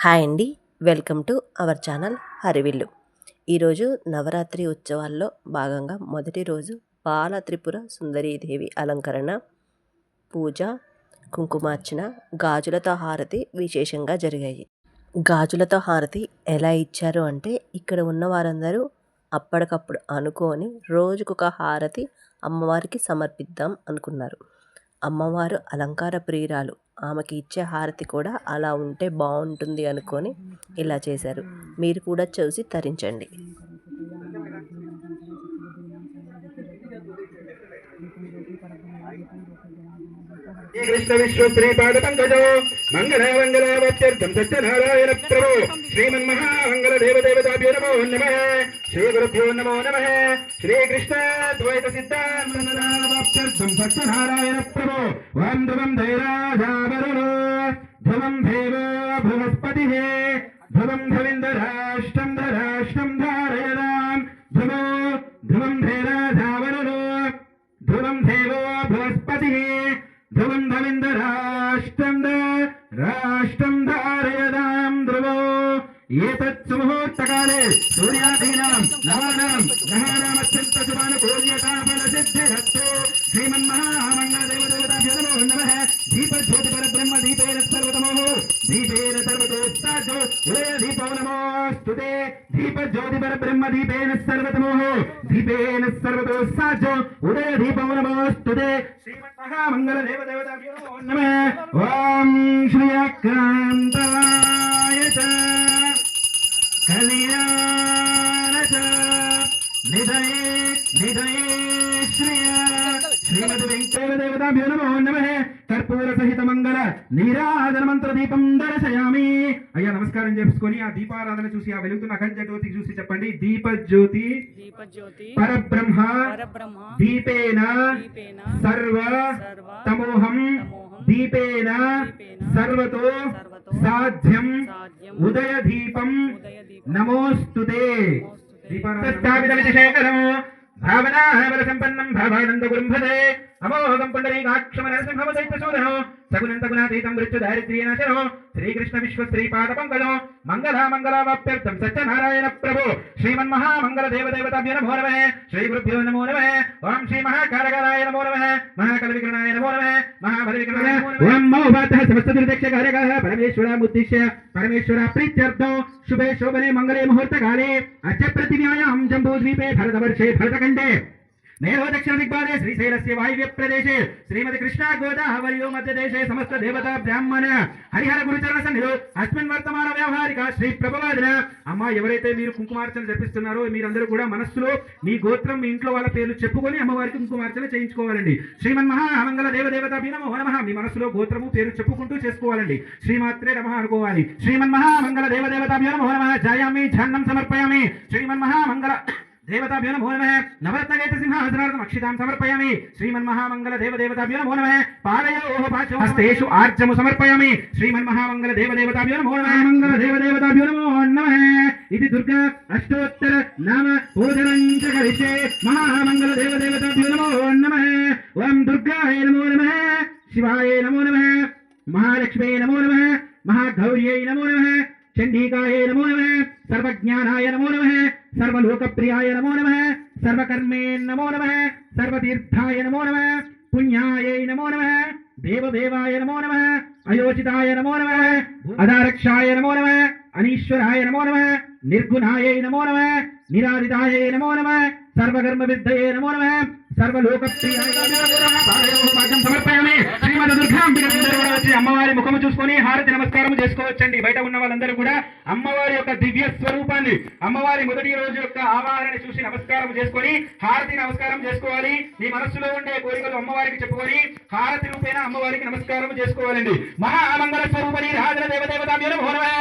Hi అండి, welcome to our channel హరివిల్లు. ఈరోజు నవరాత్రి ఉత్సవాల్లో భాగంగా మొదటి రోజు బాల త్రిపుర సుందరీదేవి అలంకరణ, పూజ, కుంకుమార్చన, గాజులతో హారతి విశేషంగా జరిగాయి. గాజులతో హారతి ఎలా ఇచ్చారు అంటే, ఇక్కడ ఉన్న వారందరూ అప్పటికప్పుడు అనుకొని రోజుకొక హారతి అమ్మవారికి సమర్పిద్దాం అనుకున్నారు. అమ్మవారు అలంకార ప్రియురాలు, ఆమెకి ఇచ్చే హారతి కూడా అలా ఉంటే బాగుంటుంది అనుకొని ఇలా చేశారు. మీరు కూడా చూసి తరించండి. కృష్ణ విశ్వశ్రీపాద పంకజో మంగళామంగళావత్యర్థం సత్యనారాయణ ప్రభో శ్రీమన్మహామంగళ దేవదేవతాభ్యో నమో నమః. శ్రీ గురుభ్యో నమో నమః. శ్రీకృష్ణ ద్వైత సిద్ధాంతర్థం సత్యనారాయణ ప్రభో ఓం ధ్రువం ధైరాజావరుణో ధ్రువం దేవో బృహస్పతి ధ్రువం ధవిందరాష్ట్రం ధరాష్ట్రం ధారయదాం ధ్రువో ధ్రువం ధైరాజావరుణో ధ్రువం దేవో బృహస్పతి ధ్రువం ధవిందరాష్ట్రం రాష్ట్రం ధారయదాం ధ్రువో. ఏతత్ సుముహూర్తకాలే సూర్యాదీనాం నవానాం గ్రహాణామత్యంత శుభానుకూల్యతాఫలసిద్ధిరస్తు. శ్రీమన్మహామంగళ దేవదేవతాభ్యో నమో నమః. దీపజ్యోతి పరబ్రహ్మ దీపేన సర్వతమో దీపేన సర్వతోస్తాజో ఉదయ దీపో నమోస్తుతే. దీపజ్యోతి పరబ్రహ్మ దీపేన సర్వతమో దీపేన సర్వతోస్తాజో ఉదయ దీపో నమోస్తుతే. శ్రీమన్మహామంగళ దేవదేవతాభ్యో నమో నమః. ఓం శ్రీయకాంతాయ చ కళ్యాణ చ నిధయే నిధయే శ్రీమద్ వెంకటదేవతాభ్యో నమో నమః. కర్పూర సహిత మంగళ నీరాజన మంత్ర దీపం దర్శయామి. అయ్యా నమస్కారం చేసుకొని ఆ దీపారాధన చూసి ఆ వెలుగుతున్న అఖండ జ్యోతి చూసి చెప్పండి. దీపజ్యోతి పరబ్రహ్మ దీపేన సర్వ తమోహం దీపేన సర్వతో సాధ్యం ఉదయ దీపం నమోస్తుతే. దీపారాధన భావనాబల సంపన్నం భావానంద గురుంభదే అమోఘం పుండరీకాక్షమ నరసింహ దైత్యశూదనో సగుణంత గుణాతీతం మృత్యు దారిద్ర్యనాశనో శ్రీకృష్ణ విశ్వశ్రీపాద పంకజో మంగళామంగళావాప్త్యర్థం సత్యనారాయణ ప్రభో శ్రీమన్మహామంగళ దేవదేవతాభ్యో నమో నమః. శ్రీ గురుభ్యో నమో నమః. ఓం శ్రీ మహాకారకారాయ నమో నమః. మహాకల విగ్రహాయ నమో నమః. మహాబల విగ్రహాయ నమో నమః. ఓం మౌభాతః సమస్త దుర్దక్ష కార్యకాః పరమేశ్వరాముద్దిశ్య పరమేశ్వర ప్రీత్యర్థం శుభే శోభనే మంగళే ముహూర్తకాలే అద్య ప్రతివ్యాయాం జంబూద్వీపే భరతవర్షే భరతఖండే మేరో దక్షిణ దిగ్బాలే శ్రీశైలస్య వాయువ్య ప్రదేశే శ్రీమతి కృష్ణా గోదావరియో మధ్యదేశే సమస్త దేవతా బ్రాహ్మణ హరిహర గురుచరణ సన్నిధో అస్మిన్ వర్తమాన వ్యవహారిక శ్రీ ప్రభవాదిన. అమ్మ, ఎవరైతే మీరు కుంకుమార్చన జరిపిస్తున్నారో మీరందరూ కూడా మనస్సులో మీ గోత్రం మీ ఇంట్లో వాళ్ళ పేర్లు చెప్పుకొని అమ్మవారికి కుంకుమార్చన చేయించుకోవాలండి. శ్రీమన్మహామంగళ దేవదేవతాభ్యో నమో నమః. మీ మనస్సులో గోత్రము పేరు చెప్పుకుంటూ చేసుకోవాలండి. శ్రీమాత్రే నమః అనుకోవాలి. శ్రీమన్మహామంగళ దేవదేవతాభ్యో నమో నమః. జాయామి ఛాన్నం సమర్పయామి. శ్రీమన్మహామంగళ దేవతాభ్యో నమో నమః. నవరత్నగేత సింహాసనార్థం అక్షితాం సమర్పయామి. శ్రీమన్మహామంగళ దేవదేవతాభ్యో నమో నమః. పాదయోః పాశో హస్తేషు ఆర్జము సమర్పయామి. శ్రీమన్మహామంగళ దేవదేవతాభ్యో నమో నమః. మంగళ దేవదేవతాభ్యో నమో నమః. ఇది దుర్గా అష్టోత్తర నామ పూజనం చ కరిష్యే. మహామంగళ దేవదేవతాభ్యో నమో నమః. ఓం దుర్గాయ నమో నమః. శివాయ నమో నమః. మహాలక్ష్మీ నమో నమః. మహాగౌర్యై నమో నమః. చండీకాయ నమో నమః. సర్వజ్ఞానాయ నమో నమః. సర్వలోకప్రియాయ నమో నమః. సర్వకర్మే నమో నమః. సర్వతీర్థాయ నమో నమః. పుణ్యాయై నమో నమః. దేవదేవాయ నమో నమః. అయోచితాయ నమో నమః. అదారక్షాయ నమో నమః. అనీశ్వరాయ నమో నమః. నిర్గుణాయై నమో నమః. నిరాదితాయై నమో నమః. సర్వకర్మ విద్ధయే నమో నమః. సర్వలోకప్రియాయ సమర్పయామి. శ్రీమద్ దుర్గాంబిక వచ్చి అమ్మవారి ముఖము చూసుకొని హారతి నమస్కారం చేసుకోవచ్చండి. బయట ఉన్న వాళ్ళందరూ కూడా అమ్మవారి యొక్క దివ్య స్వరూపాన్ని, అమ్మవారి మొదటి రోజు యొక్క ఆవాహన చూసి నమస్కారం చేసుకొని హారతి నమస్కారం చేసుకోవాలి. మీ మనస్సులో ఉండే కోరికలు అమ్మవారికి చెప్పుకొని హారతి రూపేణ అమ్మవారికి నమస్కారం చేసుకోవాలండి. మహామంగళ స్వరూపని రాజన దేవదేవతాభ్యో నమో నమః.